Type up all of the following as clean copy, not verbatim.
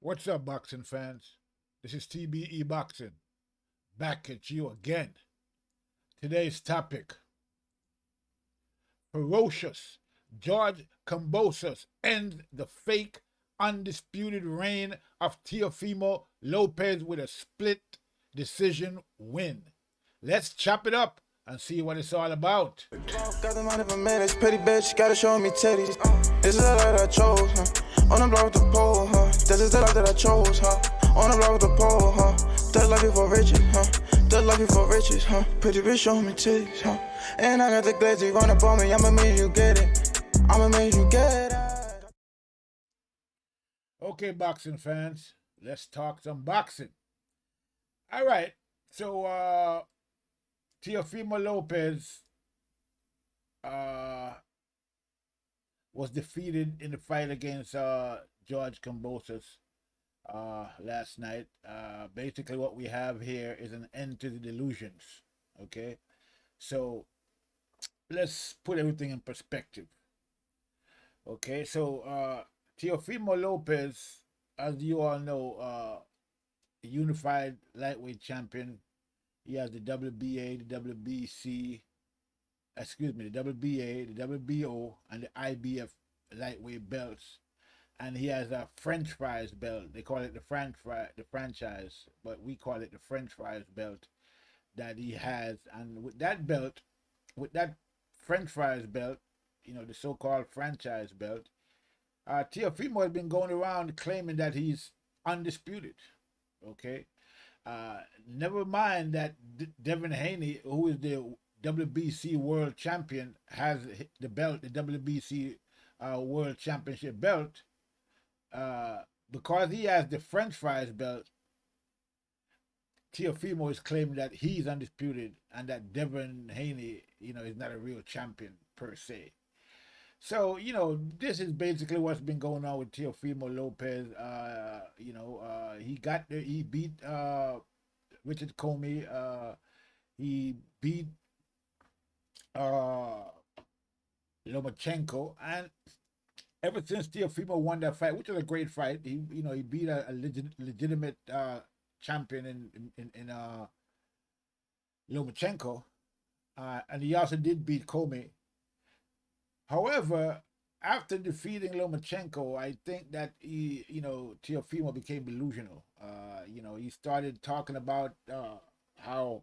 What's up, boxing fans? This is TBE Boxing, back at you again. Today's topic: Ferocious George Kambosos ends the fake, undisputed reign of Teofimo Lopez with a split decision win. Let's chop it up and see what it's all about. Got the money for minutes, pretty bitch, gotta show me titties. This is the life that I chose, huh? On the block with the pole, huh? This is the life that I chose, huh? On the block with the pole, huh? That life for riches, huh? That life for riches, huh? Pretty bitch, show me titties, huh? And I got the glazzy run up on me, I'ma make you get it. I'ma make you get it. Okay, boxing fans, let's talk some boxing. All right, so Teofimo Lopez was defeated in the fight against George Kambosos last night. Basically, what we have here is an end to the delusions. Okay, so let's put everything in perspective. Okay, so Teofimo Lopez, as you all know, unified lightweight champion. He has the WBA, the WBC, the WBA, the WBO, and the IBF lightweight belts. And he has a French fries belt. They call it the franchise, but we call it the French fries belt that he has. And with that belt, with that French fries belt, the so-called franchise belt, Teofimo has been going around claiming that he's undisputed. Okay, never mind that Devin Haney, who is the WBC world champion, has the belt, the WBC world championship belt. Because he has the French fries belt, Teofimo is claiming that he's undisputed and that Devin Haney, is not a real champion per se. So, this is basically what's been going on with Teofimo Lopez. He beat Richard Comey. He beat Lomachenko, and ever since Teofimo won that fight, which was a great fight, he beat a legitimate champion in Lomachenko, and he also did beat Comey. However, after defeating Lomachenko, I think that Teofimo became delusional. He started talking about how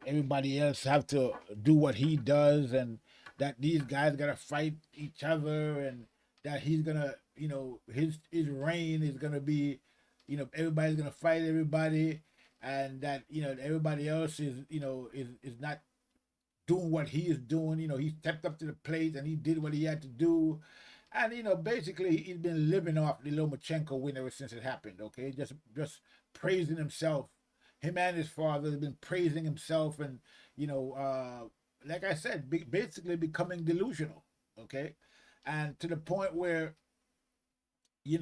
everybody else have to do what he does, and that these guys gotta fight each other, and that he's gonna, his reign is gonna be, everybody's gonna fight everybody, and that everybody else is is not doing what he is doing. He stepped up to the plate and he did what he had to do. And basically he's been living off the Lomachenko win ever since it happened. Okay, just praising himself. Him and his father have been praising himself, and like I said, basically becoming delusional. Okay, and to the point where he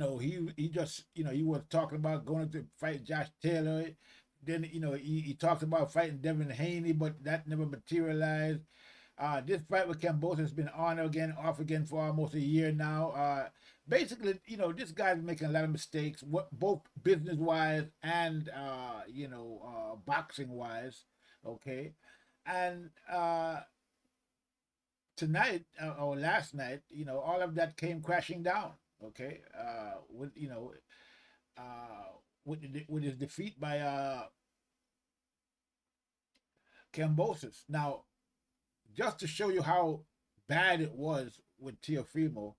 just he was talking about going to fight Josh Taylor. Then he talks about fighting Devin Haney, but that never materialized. This fight with Kambosos has been on again, off again for almost a year now. Basically, this guy's making a lot of mistakes, both business wise and boxing wise. Okay, and tonight or last night, all of that came crashing down. Okay, with his defeat by Kambosos. Now, just to show you how bad it was with Teofimo,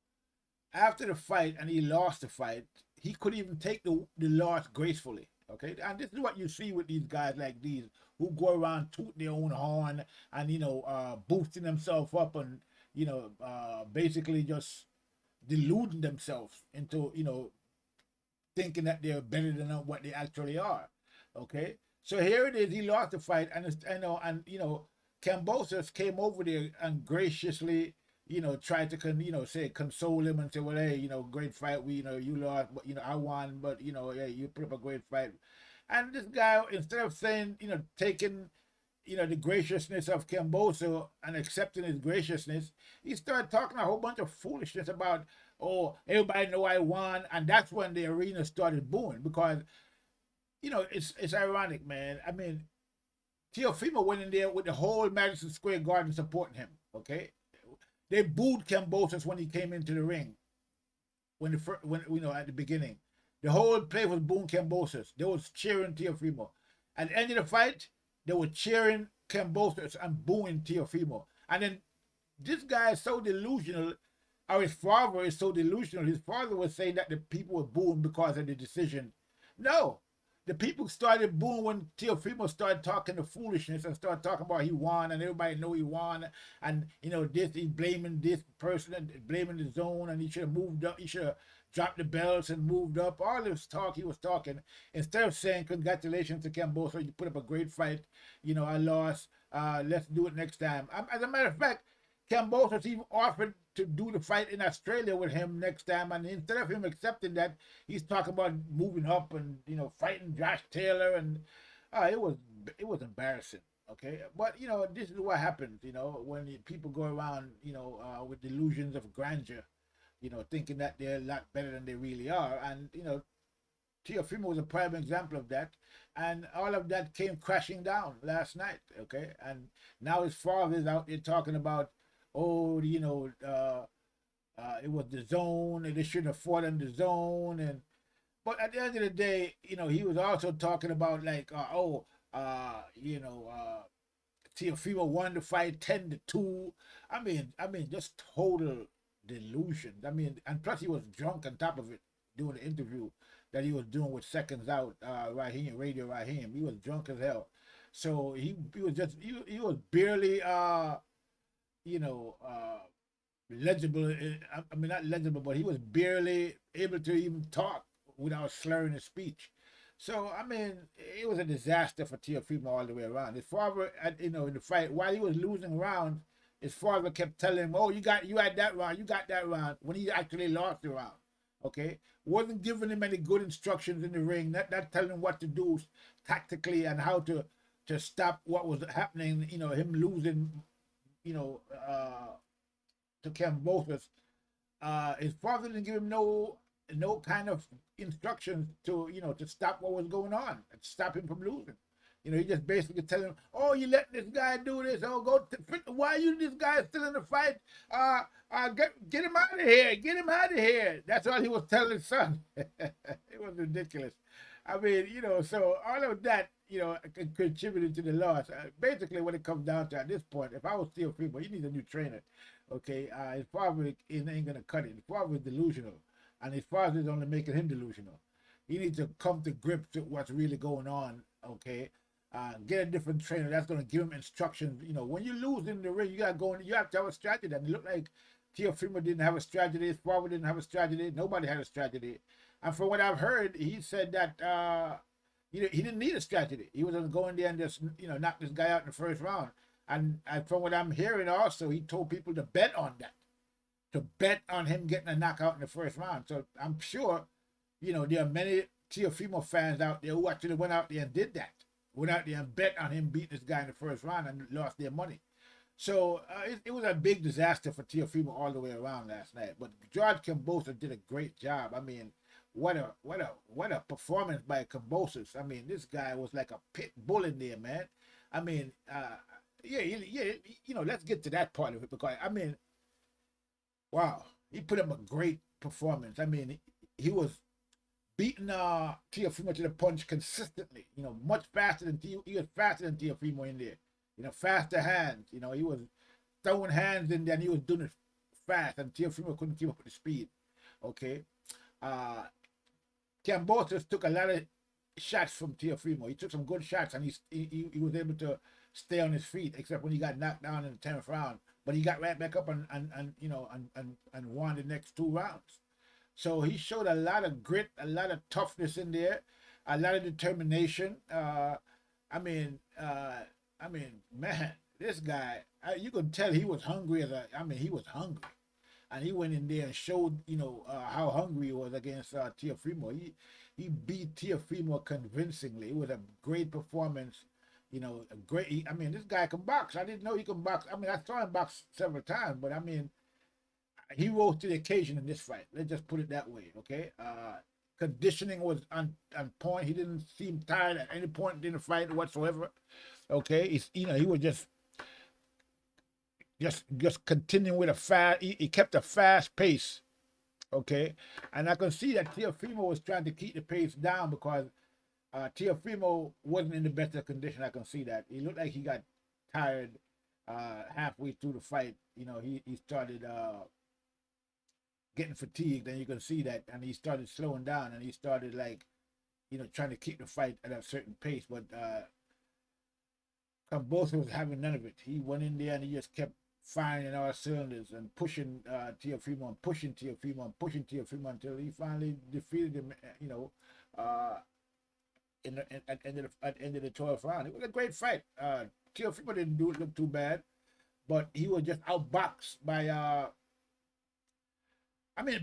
after the fight, and he lost the fight, he couldn't even take the loss gracefully. Okay, and this is what you see with these guys like these who go around tooting their own horn and boosting themselves up and basically just deluding themselves into thinking that they're better than what they actually are. Okay, so here it is. He lost the fight, and Kambosos came over there and graciously, tried to console him and say, well, hey, great fight. You lost, but I won, but yeah, you put up a great fight. And this guy, instead of saying, taking the graciousness of Kambosos and accepting his graciousness, he started talking a whole bunch of foolishness about oh, everybody know I won, and that's when the arena started booing because it's ironic, man. I mean, Teofimo went in there with the whole Madison Square Garden supporting him. Okay, they booed Kambosos when he came into the ring when at the beginning. The whole place was booing Kambosos. They was cheering Teofimo. At the end of the fight, they were cheering Kambosos and booing Teofimo. And then this guy is so delusional, or his father is so delusional. His father was saying that the people were booing because of the decision. No, the people started booing when Teofimo started talking the foolishness and started talking about he won and everybody know he won, and this, he's blaming this person and blaming the zone, and he should have moved up, he should have dropped the belts and moved up. All this talk he was talking, instead of saying congratulations to Kambosos, you put up a great fight, I lost, let's do it next time. As a matter of fact, Kambosos even offered to do the fight in Australia with him next time, and instead of him accepting that, he's talking about moving up and fighting Josh Taylor, and it was embarrassing. Okay, but this is what happens. When people go around with delusions of grandeur, thinking that they're a lot better than they really are, and Teofimo was a prime example of that, and all of that came crashing down last night. Okay, and now his father is out there talking about, oh, it was the zone, and they shouldn't have fought in the zone, but at the end of the day, he was also talking about like, Teofimo won the fight 10-2. I mean, just total delusions. I mean, and plus he was drunk on top of it doing the interview that he was doing with Seconds Out, Radio Raheem. He was drunk as hell. So he was barely legible. I mean, not legible, but he was barely able to even talk without slurring his speech. So I mean, it was a disaster for Teofimo all the way around. His father, in the fight, while he was losing rounds, his father kept telling him, "Oh, you had that round, you got that round," when he actually lost the round. Okay, wasn't giving him any good instructions in the ring, not telling him what to do tactically and how to stop what was happening. Him losing, to Kambosos. His father didn't give him no kind of instructions to stop what was going on and stop him from losing. He just basically tell him, "Oh, you let this guy do this. Oh, why are you this guy still in the fight? Get him out of here. Get him out of here." That's all he was telling his son. It was ridiculous. I mean, so all of that, contributed to the loss. Basically, what it comes down to at this point, if I was Teofimo, he needs a new trainer. Okay, his father ain't gonna cut it. His father is delusional, and his father is only making him delusional. He needs to come to grips with what's really going on. Okay, get a different trainer that's gonna give him instructions. When you lose in the ring, you have to have a strategy. And it looked like Teofimo didn't have a strategy. His father didn't have a strategy. Nobody had a strategy. And from what I've heard, he said that he didn't need a strategy. He was going to go in there and just knock this guy out in the first round. And from what I'm hearing, also he told people to bet on that, to bet on him getting a knockout in the first round. So I'm sure there are many Teofimo fans out there who actually went out there and did that, went out there and bet on him beating this guy in the first round and lost their money. So it was a big disaster for Teofimo all the way around last night. But George Kambosos did a great job. I mean, what a performance by Kambosos. I mean, this guy was like a pit bull in there, man. I mean, let's get to that part of it, because I mean, wow, he put up a great performance. I mean, he was beating Teofimo to the punch consistently. Much faster than he was faster than Teofimo in there. Faster hands. He was throwing hands in there, and he was doing it fast, and Teofimo couldn't keep up with the speed. Okay. Kambosos took a lot of shots from Teofimo. He took some good shots, and he was able to stay on his feet, except when he got knocked down in the 10th round. But he got right back up and won the next 2 rounds. So he showed a lot of grit, a lot of toughness in there, a lot of determination. I mean, man, this guy, you could tell he was hungry he was hungry. And he went in there and showed, how hungry he was against Teofimo. He beat Teofimo convincingly. It was a great performance. This guy can box. I didn't know he could box. I mean, I saw him box several times, but I mean, he rose to the occasion in this fight. Let's just put it that way, okay? Conditioning was on point. He didn't seem tired at any point in the fight whatsoever. Okay, he was just continuing with a fast. He kept a fast pace. Okay, and I can see that Teofimo was trying to keep the pace down because Teofimo wasn't in the best of condition. I can see that. He looked like he got tired halfway through the fight. He started getting fatigued, and you can see that, and he started slowing down, and he started trying to keep the fight at a certain pace. But Kambosos was having none of it. He went in there and he just kept firing in all cylinders and pushing Teofimo and pushing Teofimo and pushing Teofimo until he finally defeated him. At the end of the 12th round, it was a great fight. Teofimo didn't look too bad, but he was just outboxed by.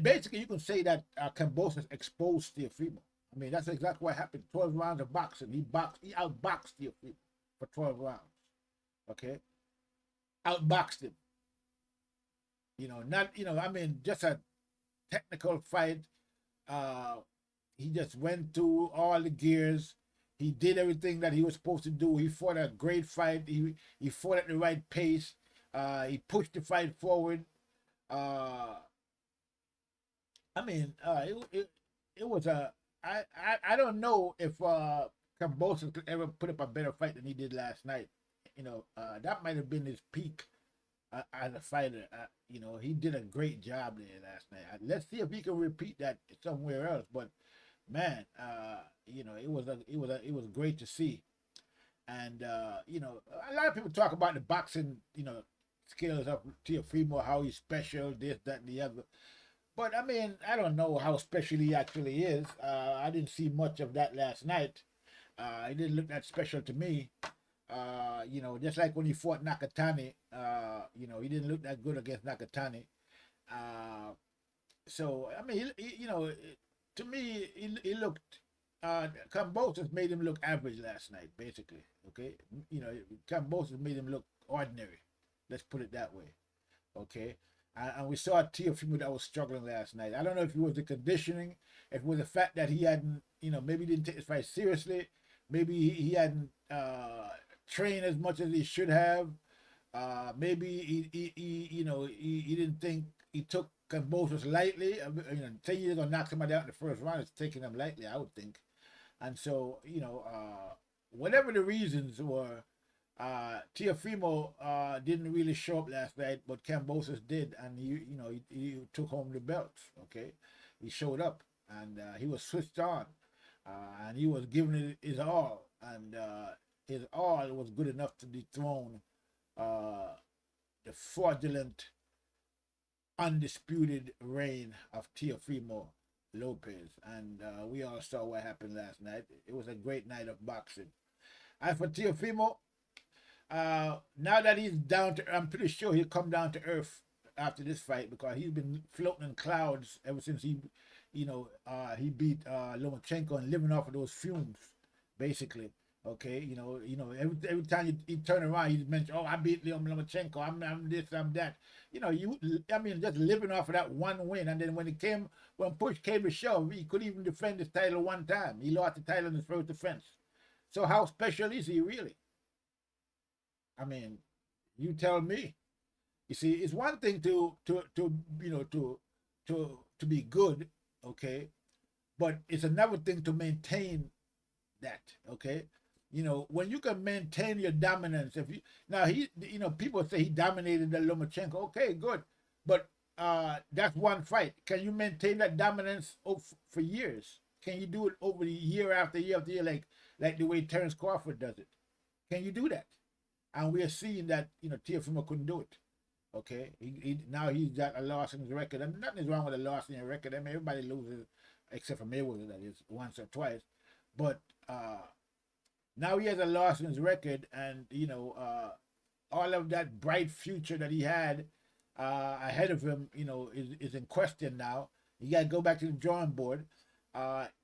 Basically, you can say that Kambosos exposed Teofimo. That's exactly what happened. 12 rounds of boxing. He outboxed Teofimo for 12 rounds. Okay, outboxed him. Just a technical fight. He just went through all the gears. He did everything that he was supposed to do. He fought a great fight. He fought at the right pace. He pushed the fight forward. It was a. I don't know if Kambosos could ever put up a better fight than he did last night. That might have been his peak as a fighter. He did a great job there last night. Let's see if he can repeat that somewhere else. But man, it was great to see. And a lot of people talk about the boxing, skills of Teofimo, how he's special, this, that, and the other. But I don't know how special he actually is. I didn't see much of that last night. It didn't look that special to me. Just like when he fought Nakatani, he didn't look that good against Nakatani. To me, he looked. Kambosos made him look average last night, basically. Okay, Kambosos made him look ordinary. Let's put it that way. Okay. And we saw Teofimo that was struggling last night. I don't know if it was the conditioning, if it was the fact that he hadn't, maybe he didn't take his fight seriously. Maybe he hadn't trained as much as he should have. Maybe he didn't think he took Kambosos lightly. 10 years gonna knock somebody out in the first round is taking him lightly, I would think. And so, whatever the reasons were, Teofimo didn't really show up last night, but Kambosos did, and he took home the belts. Okay, he showed up, and he was switched on, and he was giving it his all, and his all was good enough to dethrone the fraudulent, undisputed reign of Teofimo Lopez. And we all saw what happened last night. It was a great night of boxing. As for Teofimo, now that he's down to, I'm pretty sure he'll come down to earth after this fight, because he's been floating in clouds ever since he beat Lomachenko and living off of those fumes, basically. Okay, every time he turn around, he mentions, "Oh, I beat Lomachenko. I'm this, I'm that." Just living off of that one win, and then when push came to shove, he couldn't even defend his title one time. He lost the title in his first defense. So how special is he really? You tell me. You see, it's one thing to be good, okay, but it's another thing to maintain that, okay. When you can maintain your dominance, people say he dominated the Lomachenko, okay, good, but that's one fight. Can you maintain that dominance for years? Can you do it over the year after year after year, like the way Terence Crawford does it? Can you do that? And we are seeing that, Teofimo couldn't do it. Okay, now he's got a loss in his record, and nothing is wrong with a loss in your record. Everybody loses, except for Mayweather, that is, once or twice. But now he has a loss in his record, and all of that bright future that he had ahead of him, is in question now. He got to go back to the drawing board.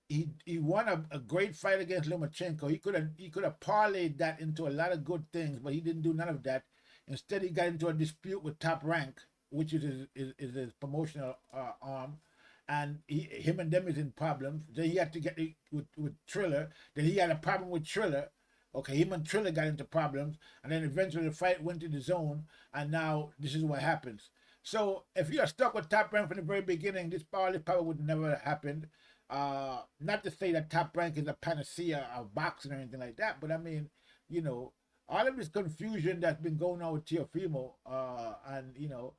He won a great fight against Lomachenko. He could have parlayed that into a lot of good things, but he didn't do none of that. Instead, he got into a dispute with Top Rank, which is his promotional arm, and him and them is in problems. Then he had to get it with Triller. Then he had a problem with Triller. Okay, him and Triller got into problems, and then eventually the fight went to the zone, and now this is what happens. So if you are stuck with Top Rank from the very beginning, this probably would never have happened. Not to say that Top Rank is a panacea of boxing or anything like that, but I mean, you know, all of this confusion that's been going on with Teofimo, and you know,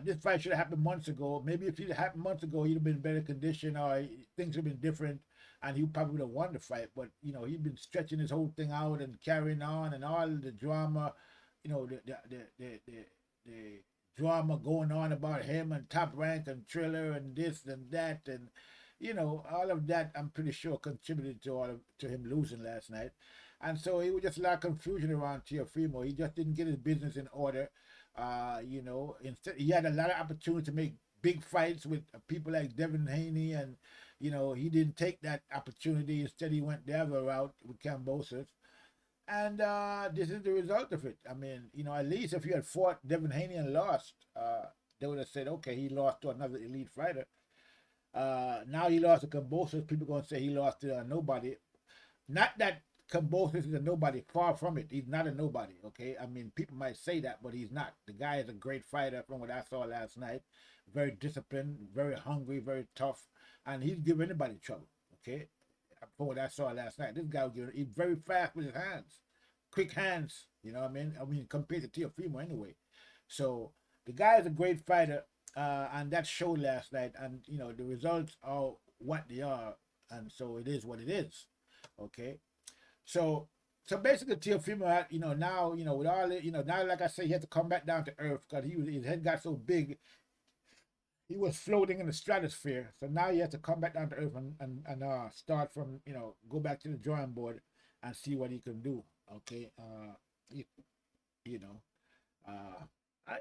this fight should have happened months ago. Maybe if it had happened months ago, he'd have been in better condition, or things would have been different, and he probably would have won the fight. But you know, he'd been stretching his whole thing out and carrying on, and all the drama, you know, the drama going on about him and Top Rank and Triller and this and that, and you know, all of that. I'm pretty sure contributed to him losing last night. And so it was just a lot of confusion around Teofimo. He just didn't get his business in order. You know, instead he had a lot of opportunity to make big fights with people like Devin Haney, and you know, he didn't take that opportunity. Instead, he went the other route with Kambosos, and this is the result of it. I mean, you know, at least if you had fought Devin Haney and lost, they would have said, okay, he lost to another elite fighter. Now he lost to Kambosos. People are going to say he lost to nobody. Not that Kambosos is a nobody. Far from it. He's not a nobody. Okay, I mean, people might say that, but he's not. The guy is a great fighter, from what I saw last night. Very disciplined, very hungry, very tough, and he'd give anybody trouble. Okay, from what I saw last night, this guy he's very fast with his hands, quick hands. You know what I mean? I mean, compared to Teofimo anyway. So the guy is a great fighter, and that showed last night. And you know, the results are what they are, and so it is what it is. Okay. So basically, Teofimo, you know, now, you know, with all it, you know, now, like I say, he had to come back down to earth because his head got so big, he was floating in the stratosphere. So now he has to come back down to earth and start from, you know, go back to the drawing board and see what he can do. Okay, you know,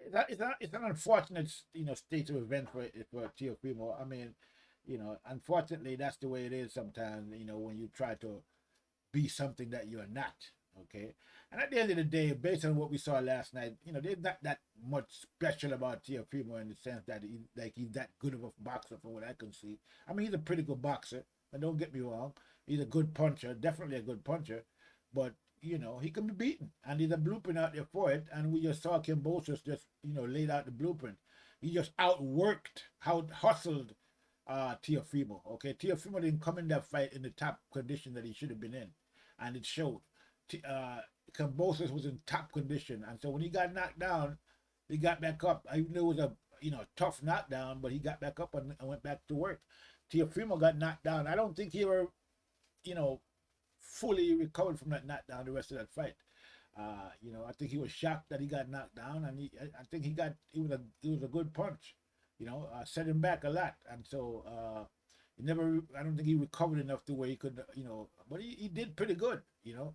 it's an unfortunate, you know, state of event for Teofimo. I mean, you know, unfortunately, that's the way it is sometimes. You know, when you try to be something that you're not. Okay, and at the end of the day, based on what we saw last night, you know, there's not that much special about Teofimo in the sense that he's that good of a boxer from what I can see. I mean, he's a pretty good boxer, and don't get me wrong, he's a good puncher, definitely a good puncher, but you know, he can be beaten, and there's a blueprint out there for it. And we just saw Kambosos just, you know, laid out the blueprint. He just outworked, hustled Teofimo. Okay, Teofimo didn't come in that fight in the top condition that he should have been in, and it showed. Kambosos was in top condition, and so when he got knocked down, he got back up. I knew it was a, you know, tough knockdown, but he got back up and went back to work. Teofimo got knocked down. I don't think he ever, you know, fully recovered from that knockdown the rest of that fight. You know, I think he was shocked that he got knocked down, and I think it was a good punch. You know, set him back a lot, and so I don't think he recovered enough to where he could, you know, but he did pretty good, you know,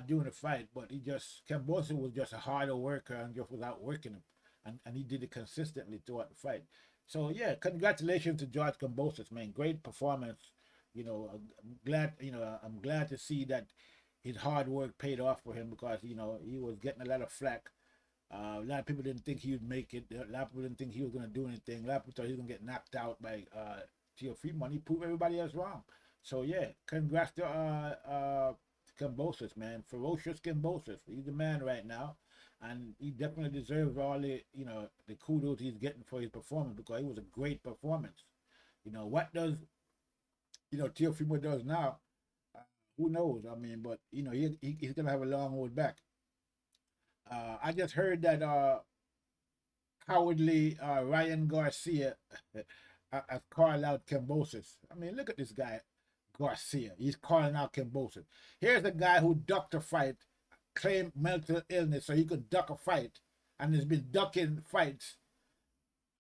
during the fight. But Kambosos was just a harder worker and just without working him, and he did it consistently throughout the fight. So yeah, congratulations to George Kambosos, man, great performance. You know, I'm glad to see that his hard work paid off for him, because you know, he was getting a lot of flack. A lot of people didn't think he would make it. A lot of people didn't think he was going to do anything. A lot of people thought he was going to get knocked out by Teofimo, and he proved everybody else wrong. So yeah, congrats to Kambosos, man. Ferocious Kambosos. He's the man right now, and he definitely deserves all the, you know, the kudos he's getting for his performance, because it was a great performance. You know, what does, you know, Teofimo does now, who knows? I mean, but you know, he's gonna have a long road back. I just heard that cowardly Ryan Garcia has called out Kambosos. I mean, look at this guy, Garcia. He's calling out Kambosos. Here's a guy who ducked a fight, claimed mental illness so he could duck a fight, and has been ducking fights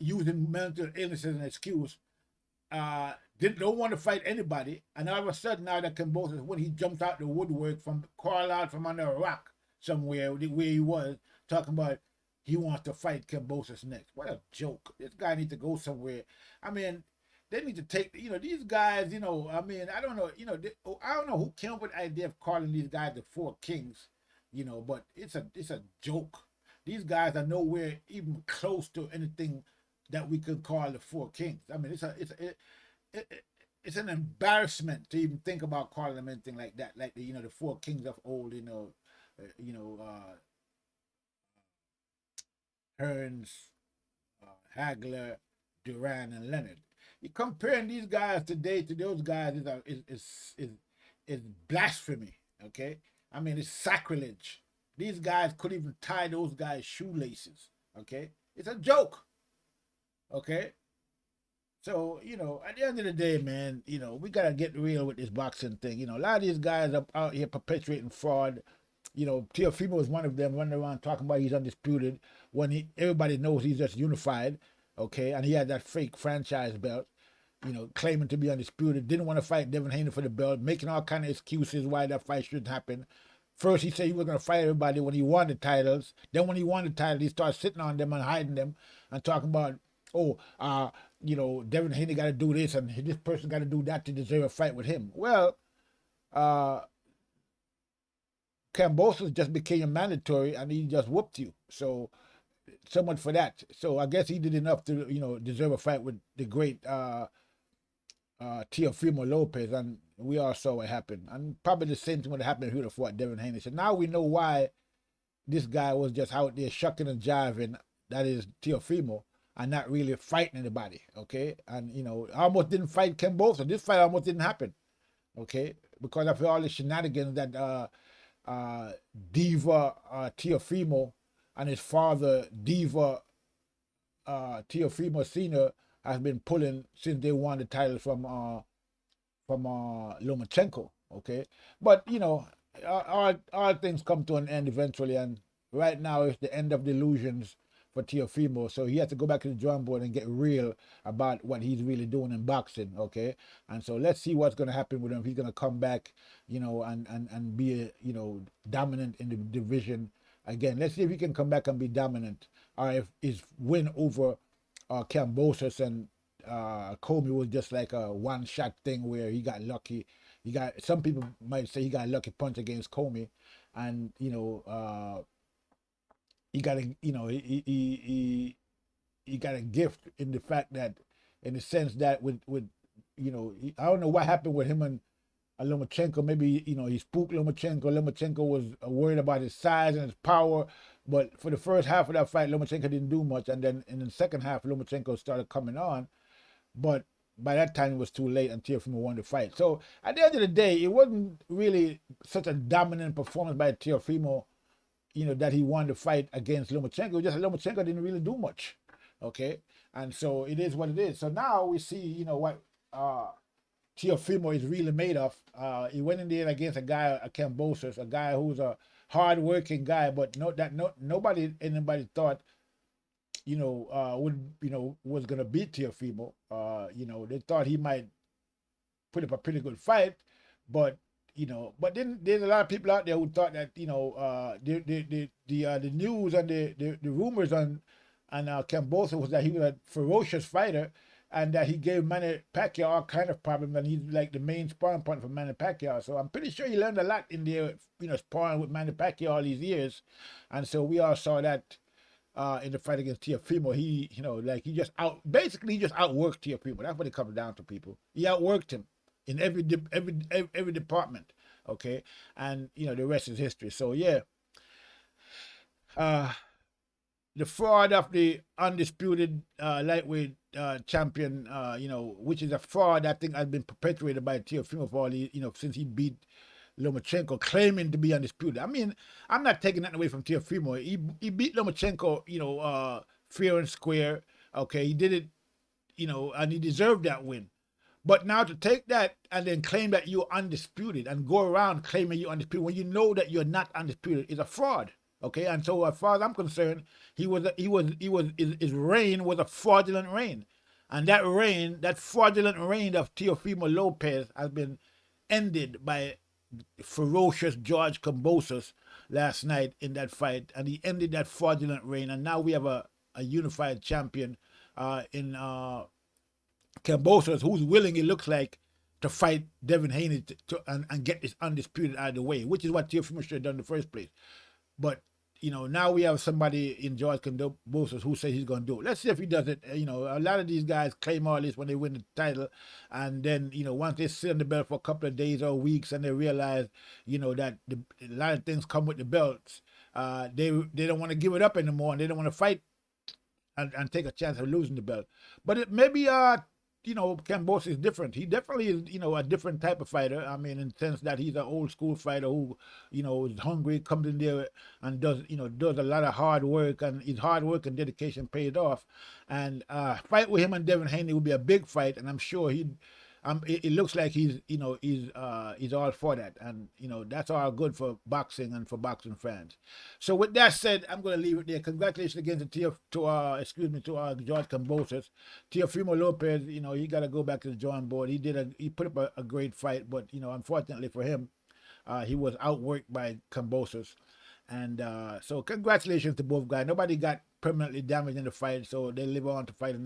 using mental illness as an excuse. Don't want to fight anybody, and all of a sudden now that Kambosos, when he jumps out the woodwork crawled out from under a rock somewhere where he was, talking about he wants to fight Kambosos next. What a joke. This guy needs to go somewhere. I mean, they need to take, you know, these guys, you know, I mean, I don't know, you know, I don't know who came up with the idea of calling these guys the Four Kings, you know, but it's a joke. These guys are nowhere even close to anything that we could call the Four Kings. I mean, it's an embarrassment to even think about calling them anything like that, like the Four Kings of old, Hearns, Hagler, Duran, and Leonard. You comparing these guys today to those guys is blasphemy. Okay, I mean it's sacrilege. These guys couldn't even tie those guys' shoelaces. Okay, it's a joke. Okay, so at the end of the day, man, we gotta get real with this boxing thing. A lot of these guys are out here perpetuating fraud. Teofimo is one of them, running around talking about he's undisputed when everybody knows he's just unified. Okay, and he had that fake franchise belt, claiming to be undisputed, didn't want to fight Devin Haney for the belt, making all kind of excuses why that fight shouldn't happen. First, he said he was going to fight everybody when he won the titles. Then when he won the title, he started sitting on them and hiding them and talking about, Devin Haney got to do this and this person got to do that to deserve a fight with him. Well, Kambosos just became mandatory and he just whooped you. So much for that. So I guess he did enough to, deserve a fight with the great Teofimo Lopez, and we all saw what happened. And probably the same thing would have happened if he would have fought Devin Haney. So now we know why this guy was just out there shucking and jiving, that is Teofimo, and not really fighting anybody, okay? And, almost didn't fight Kambosos. This fight almost didn't happen, okay? Because of all the shenanigans that Diva Teofimo and his father, Diva Teofimo Sr., has been pulling since they won the title from Lomachenko, okay? But, all things come to an end eventually, and right now it's the end of the illusions for Teofimo, so he has to go back to the drawing board and get real about what he's really doing in boxing, okay? And so let's see what's going to happen with him. If he's going to come back, and be, dominant in the division again. Let's see if he can come back and be dominant, or if his win over Kambosos and Comey was just like a one-shot thing where he got lucky. Some people might say he got a lucky punch against Comey, and he got a he got a gift in the fact that, in the sense that with I don't know what happened with him and Lomachenko. Maybe he spooked Lomachenko. Lomachenko was worried about his size and his power, but for the first half of that fight, Lomachenko didn't do much, and then in the second half, Lomachenko started coming on, but by that time it was too late and Teofimo won the fight. So at the end of the day, it wasn't really such a dominant performance by Teofimo, that he won the fight against Lomachenko. It was just that Lomachenko didn't really do much, okay? And so it is what it is. So now we see, what Teofimo is really made of. He went in there against a guy, a Kambosos, a guy who's a hard-working guy, but nobody thought, was gonna beat Teofimo. They thought he might put up a pretty good fight, but then there's a lot of people out there who thought that the news and the rumors on Kambosos was that he was a ferocious fighter, and that he gave Manny Pacquiao all kind of problems, and he's like the main sparring partner for Manny Pacquiao. So I'm pretty sure he learned a lot in there, sparring with Manny Pacquiao all these years. And so we all saw that in the fight against Teofimo. He just outworked Teofimo. That's what it comes down to, people. He outworked him in every department, okay? And, the rest is history. So, yeah. The fraud of the undisputed lightweight champion, which is a fraud I think has been perpetuated by Teofimo for all the, since he beat Lomachenko, claiming to be undisputed. I mean, I'm not taking that away from Teofimo. He beat Lomachenko, fair and square. Okay, he did it, and he deserved that win. But now to take that and then claim that you're undisputed and go around claiming you're undisputed when you know that you're not undisputed is a fraud. Okay, and so as far as I'm concerned, his reign was a fraudulent reign, and that fraudulent reign of Teofimo Lopez has been ended by Ferocious George Kambosos last night in that fight, and he ended that fraudulent reign, and now we have a unified champion in Kambosos, who's willing, it looks like, to fight Devin Haney and get this undisputed out of the way, which is what Teofimo should have done in the first place. But now we have somebody in George Kambosos who says he's going to do it. Let's see if he does it. A lot of these guys claim all this when they win the title, and then once they sit on the belt for a couple of days or weeks, and they realize that a lot of things come with the belts. They don't want to give it up anymore, and they don't want to fight and take a chance of losing the belt. But it maybe Kambosos is different. He definitely is, a different type of fighter. I mean, in the sense that he's an old school fighter who, is hungry, comes in there and does a lot of hard work, and his hard work and dedication paid off. And fight with him and Devin Haney would be a big fight, and I'm sure it looks like he's all for that, and that's all good for boxing and for boxing fans. So with that said, I'm going to leave it there. Congratulations again to George Kambosos. Teofimo Lopez, he got to go back to the drawing board. He put up a great fight, but unfortunately for him, he was outworked by Kambosos. And so congratulations to both guys. Nobody got permanently damaged in the fight, so they live on to fight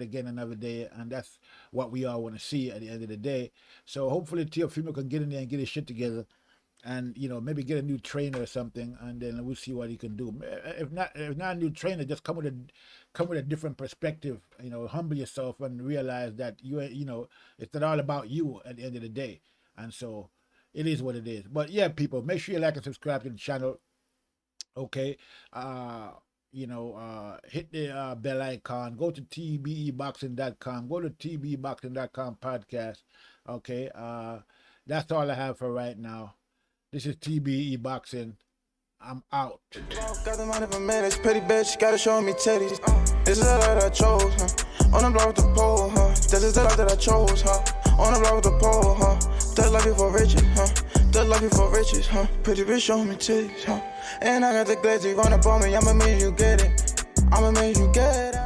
again another day, and that's what we all want to see at the end of the day. So hopefully Teofimo can get in there and get his shit together, and maybe get a new trainer or something, and then we'll see what he can do. If not a new trainer, just come with a different perspective. Humble yourself and realize that it's not all about you at the end of the day. And so it is what it is. But yeah, people, make sure you like and subscribe to the channel. Okay, hit the bell icon. Go to tbeboxing.com. Go to tbeboxing.com podcast. Okay, that's all I have for right now. This is TBE Boxing. I'm out. Got the money for man, it's pretty bitch, gotta show me titties. This is the life that I chose, huh? On the block with the pole, huh? This is the life that I chose, huh? On the block with the pole, huh? Thug life before riches, huh? Thug life before riches, huh? Pretty bitch, show me titties, huh? And I got the glazzy run up on me, I'ma make you get it. I'ma make you get it.